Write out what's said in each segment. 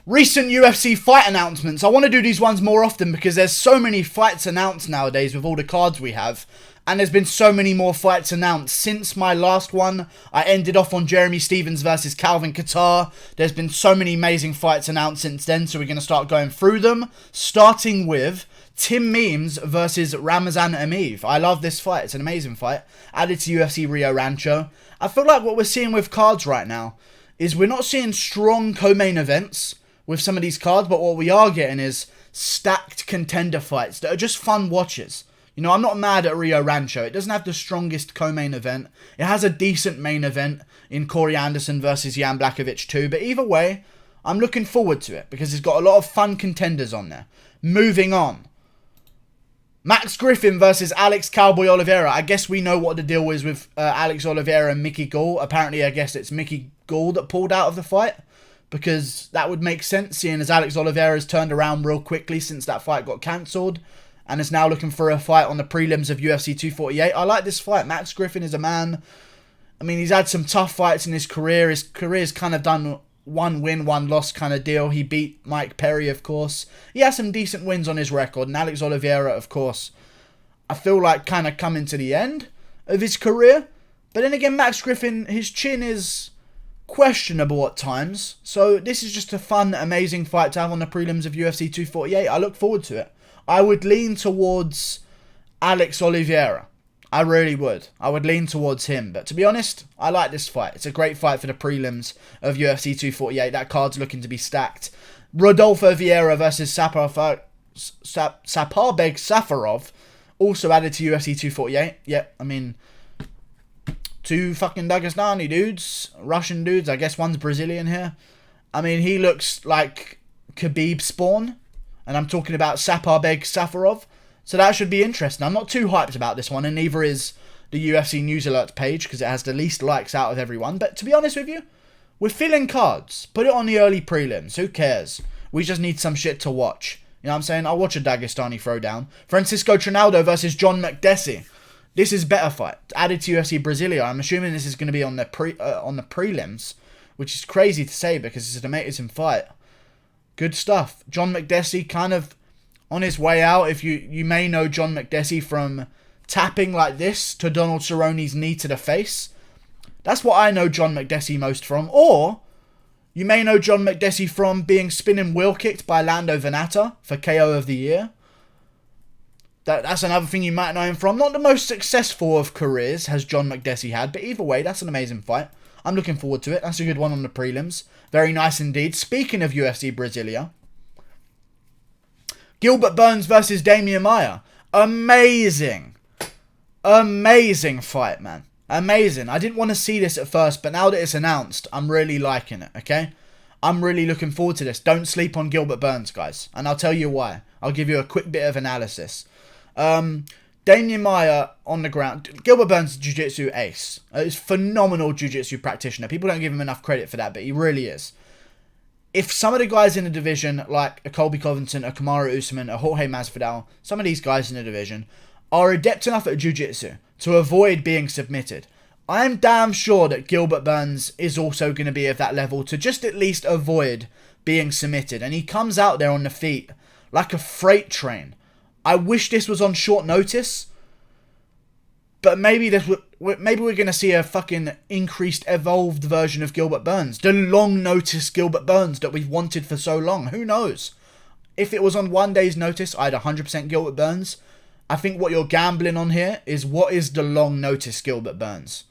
recent UFC fight announcements. I want to do these ones more often because there's so many fights announced nowadays with all the cards we have. And there's been so many more fights announced. Since my last one, I ended off on Jeremy Stephens versus Calvin Kattar. There's been so many amazing fights announced since then, so we're going to start going through them. Starting with Tim Means versus Ramazan Emeev. I love this fight. It's an amazing fight. Added to UFC Rio Rancho. I feel like what we're seeing with cards right now is we're not seeing strong co-main events with some of these cards, but what we are getting is stacked contender fights that are just fun watches. You know, I'm not mad at Rio Rancho. It doesn't have the strongest co-main event. It has a decent main event in Corey Anderson versus Jan Blachowicz too. But either way, I'm looking forward to it because it's got a lot of fun contenders on there. Moving on. Max Griffin versus Alex Cowboy Oliveira. I guess we know what the deal is with Alex Oliveira and Mickey Gall. Apparently, I guess it's Mickey Gall that pulled out of the fight, because that would make sense, seeing as Alex Oliveira has turned around real quickly since that fight got cancelled and is now looking for a fight on the prelims of UFC 248. I like this fight. Max Griffin is a man. I mean, he's had some tough fights in his career. His career's kind of done one win, one loss kind of deal. He beat Mike Perry, of course. He has some decent wins on his record. And Alex Oliveira, of course, I feel like kind of coming to the end of his career. But then again, Max Griffin, his chin is questionable at times. So this is just a fun, amazing fight to have on the prelims of UFC 248. I look forward to it. I would lean towards Alex Oliveira. I really would. I would lean towards him. But to be honest, I like this fight. It's a great fight for the prelims of UFC 248. That card's looking to be stacked. Rodolfo Vieira versus Saparbeg Safarov. Also added to UFC 248. Yep, I mean, two fucking Dagestani dudes. Russian dudes. I guess one's Brazilian here. I mean, he looks like Khabib spawn. And I'm talking about Saparbeg Safarov. So that should be interesting. I'm not too hyped about this one, and neither is the UFC News Alerts page, because it has the least likes out of everyone. But to be honest with you, we're filling cards. Put it on the early prelims. Who cares? We just need some shit to watch. You know what I'm saying? I'll watch a Dagestani throwdown. Francisco Trinaldo versus John McDessie. This is better fight. Added to UFC Brasilia. I'm assuming this is going to be on the prelims, which is crazy to say because it's an amazing fight. Good stuff. John McDessie kind of on his way out. If you may know John McDessie from tapping like this to Donald Cerrone's knee to the face. That's what I know John McDessie most from. Or you may know John McDessie from being spinning wheel kicked by Lando Venata for KO of the year. That's another thing you might know him from. Not the most successful of careers has John McDessie had, but either way, that's an amazing fight. I'm looking forward to it. That's a good one on the prelims. Very nice indeed. Speaking of UFC Brasilia, Gilbert Burns versus Demian Maia. Amazing. Amazing fight, man. Amazing. I didn't want to see this at first, but now that it's announced, I'm really liking it, okay? I'm really looking forward to this. Don't sleep on Gilbert Burns, guys. And I'll tell you why. I'll give you a quick bit of analysis. Demian Maia on the ground. Gilbert Burns, jiu-jitsu ace. He's a phenomenal jiu-jitsu practitioner. People don't give him enough credit for that, but he really is. If some of the guys in the division, like a Colby Covington, a Kamaru Usman, a Jorge Masvidal, some of these guys in the division are adept enough at jiu-jitsu to avoid being submitted, I'm damn sure that Gilbert Burns is also going to be of that level to just at least avoid being submitted. And he comes out there on the feet like a freight train. I wish this was on short notice, but maybe we're going to see a fucking increased, evolved version of Gilbert Burns. The long notice Gilbert Burns that we've wanted for so long. Who knows? If it was on one day's notice, I'd 100% Gilbert Burns. I think what you're gambling on here is what is the long notice Gilbert Burns.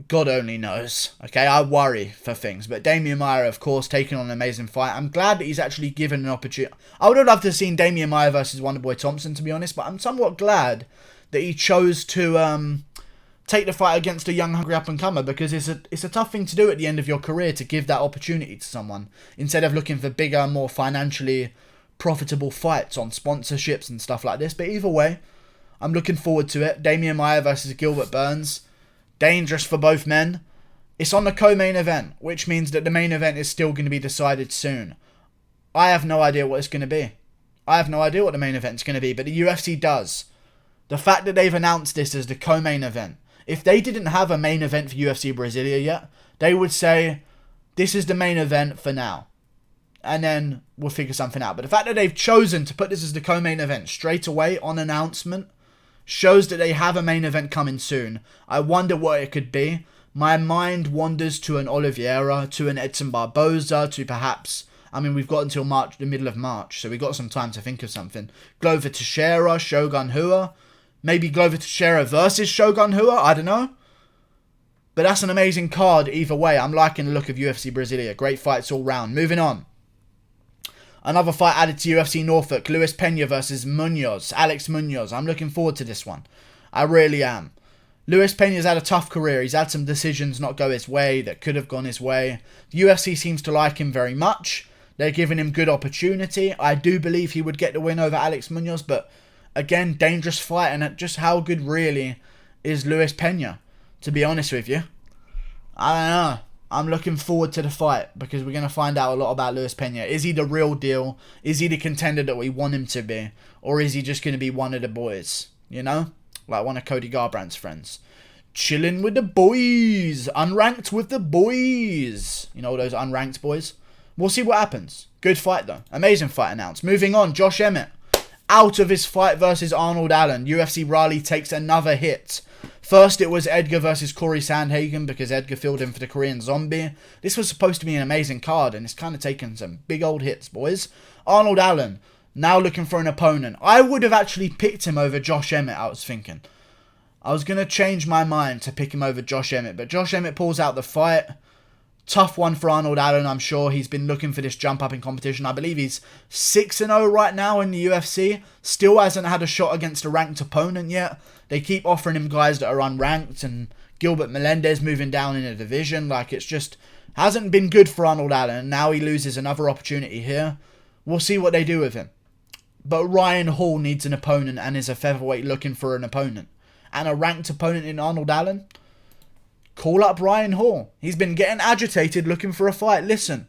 God only knows. Okay, I worry for things. But Demian Maia, of course, taking on an amazing fight. I'm glad that he's actually given an opportunity. I would have loved to have seen Demian Maia versus Wonderboy Thompson, to be honest. But I'm somewhat glad that he chose to take the fight against a young, hungry up-and-comer. Because it's a tough thing to do at the end of your career, to give that opportunity to someone. Instead of looking for bigger, more financially profitable fights on sponsorships and stuff like this. But either way, I'm looking forward to it. Demian Maia versus Gilbert Burns. Dangerous for both men. It's on the co-main event, which means that the main event is still going to be decided soon. I have no idea what it's going to be. I have no idea what the main event is going to be, but the UFC does. The fact that they've announced this as the co-main event. If they didn't have a main event for UFC Brasilia yet, they would say, this is the main event for now. And then we'll figure something out. But the fact that they've chosen to put this as the co-main event straight away on announcement shows that they have a main event coming soon. I wonder what it could be. My mind wanders to an Oliveira, to an Edson Barboza, to perhaps... I mean, we've got until March, the middle of March, so we've got some time to think of something. Glover Teixeira, Shogun Rua. Maybe Glover Teixeira versus Shogun Rua, I don't know. But that's an amazing card either way. I'm liking the look of UFC Brasilia. Great fights all round. Moving on. Another fight added to UFC Norfolk. Luis Pena versus Munoz. Alex Munoz. I'm looking forward to this one. I really am. Luis Pena's had a tough career. He's had some decisions not go his way that could have gone his way. The UFC seems to like him very much. They're giving him good opportunity. I do believe he would get the win over Alex Munoz. But again, dangerous fight. And just how good really is Luis Pena? To be honest with you. I don't know. I'm looking forward to the fight because we're going to find out a lot about Luis Pena. Is he the real deal? Is he the contender that we want him to be? Or is he just going to be one of the boys? You know? Like one of Cody Garbrandt's friends. Chilling with the boys. Unranked with the boys. You know, those unranked boys? We'll see what happens. Good fight though. Amazing fight announced. Moving on. Josh Emmett. Out of his fight versus Arnold Allen. UFC Raleigh takes another hit. First, it was Edgar versus Corey Sandhagen because Edgar filled in for the Korean Zombie. This was supposed to be an amazing card, and it's kind of taken some big old hits, boys. Arnold Allen, now looking for an opponent. I would have actually picked him over Josh Emmett, I was thinking. I was going to change my mind to pick him over Josh Emmett, but Josh Emmett pulls out the fight. Tough one for Arnold Allen, I'm sure. He's been looking for this jump up in competition. I believe he's 6-0 right now in the UFC. Still hasn't had a shot against a ranked opponent yet. They keep offering him guys that are unranked, and Gilbert Melendez moving down in a division. Like, it's just hasn't been good for Arnold Allen. Now he loses another opportunity here. We'll see what they do with him. But Ryan Hall needs an opponent and is a featherweight looking for an opponent. And a ranked opponent in Arnold Allen? Call up Ryan Hall. He's been getting agitated looking for a fight. Listen,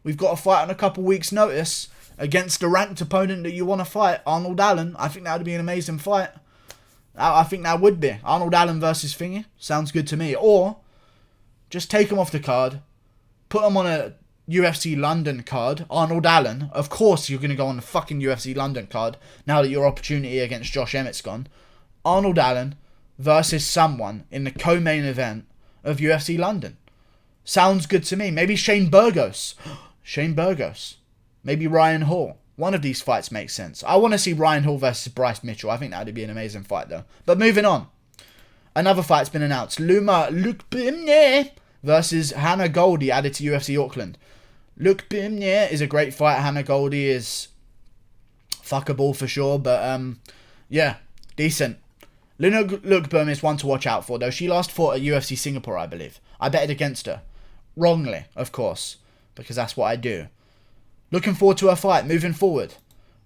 we've got a fight on a couple weeks' notice against a ranked opponent that you want to fight, Arnold Allen. I think that would be an amazing fight. I think that would be. Arnold Allen versus Thingy. Sounds good to me. Or, just take him off the card. Put him on a UFC London card. Arnold Allen. Of course you're going to go on the fucking UFC London card now that your opportunity against Josh Emmett's gone. Arnold Allen versus someone in the co-main event of UFC London. Sounds good to me. Maybe Shane Burgos. Shane Burgos. Maybe Ryan Hall. One of these fights makes sense. I want to see Ryan Hall versus Bryce Mitchell. I think that would be an amazing fight though. But moving on. Another fight's been announced. Luma Lukbimne versus Hannah Goldie added to UFC Auckland. Lukbimne is a great fight. Hannah Goldie is fuckable for sure. But yeah, decent. Luna Lukbim is one to watch out for, though. She last fought at UFC Singapore, I believe. I betted against her. Wrongly, of course, because that's what I do. Looking forward to her fight, moving forward.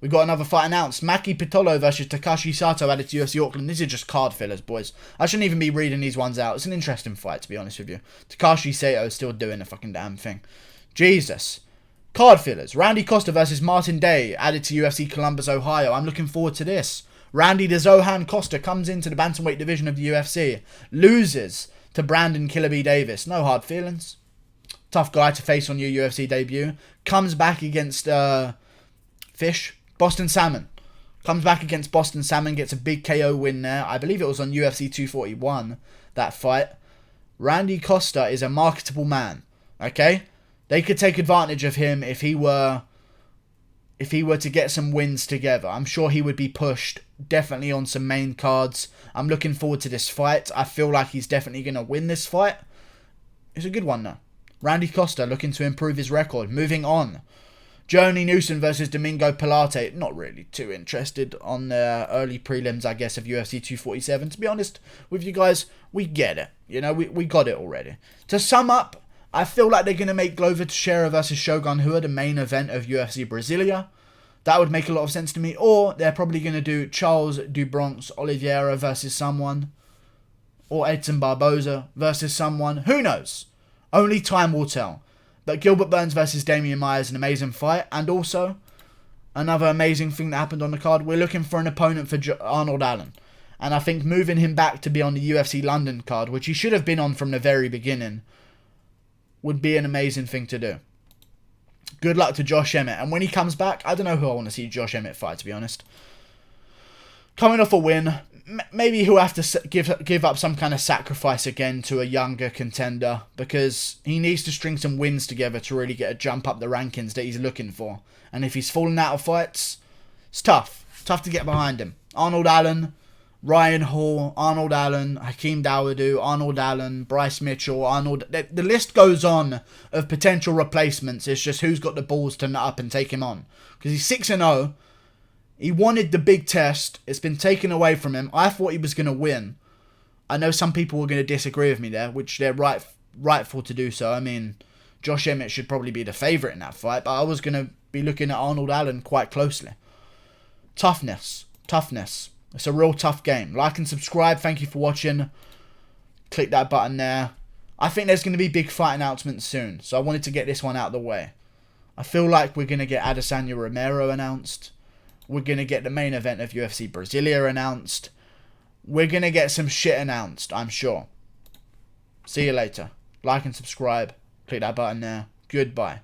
We've got another fight announced. Maki Pitolo versus Takashi Sato added to UFC Auckland. These are just card fillers, boys. I shouldn't even be reading these ones out. It's an interesting fight, to be honest with you. Takashi Sato is still doing the fucking damn thing. Jesus. Card fillers. Randy Costa versus Martin Day added to UFC Columbus, Ohio. I'm looking forward to this. Randy the Zohan Costa comes into the bantamweight division of the UFC. Loses to Brandon Killer B Davis. No hard feelings. Tough guy to face on your UFC debut. Comes back against Fish. Boston Salmon. Comes back against Boston Salmon. Gets a big KO win there. I believe it was on UFC 241, that fight. Randy Costa is a marketable man. Okay? They could take advantage of him if he were to get some wins together. I'm sure he would be pushed definitely on some main cards. I'm looking forward to this fight. I feel like he's definitely going to win this fight. It's a good one though. Randy Costa looking to improve his record. Moving on. Journey Newsom versus Domingo Pilate. Not really too interested on the early prelims, I guess, of UFC 247. To be honest with you guys, we get it. You know, we got it already. To sum up, I feel like they're going to make Glover Teixeira versus Shogun Rua the main event of UFC Brasilia. That would make a lot of sense to me. Or they're probably going to do Charles do Bronx Oliveira versus someone. Or Edson Barboza versus someone. Who knows? Only time will tell. But Gilbert Burns versus Demian Maia is an amazing fight. And also, another amazing thing that happened on the card. We're looking for an opponent for Arnold Allen. And I think moving him back to be on the UFC London card, which he should have been on from the very beginning, would be an amazing thing to do. Good luck to Josh Emmett. And when he comes back, I don't know who I want to see Josh Emmett fight, to be honest. Coming off a win, maybe he'll have to give up some kind of sacrifice again to a younger contender, because he needs to string some wins together to really get a jump up the rankings that he's looking for. And if he's falling out of fights, it's tough. It's tough to get behind him. Arnold Allen, Ryan Hall, Arnold Allen, Hakeem Dawodu, Arnold Allen, Bryce Mitchell, Arnold... The list goes on of potential replacements. It's just who's got the balls to nut up and take him on. Because he's 6-0. He wanted the big test. It's been taken away from him. I thought he was going to win. I know some people were going to disagree with me there, which they're rightful to do so. I mean, Josh Emmett should probably be the favourite in that fight, but I was going to be looking at Arnold Allen quite closely. Toughness. It's a real tough game. Like and subscribe. Thank you for watching. Click that button there. I think there's going to be big fight announcements soon, so I wanted to get this one out of the way. I feel like we're going to get Adesanya Romero announced. We're going to get the main event of UFC Brasilia announced. We're going to get some shit announced, I'm sure. See you later. Like and subscribe. Click that button there. Goodbye.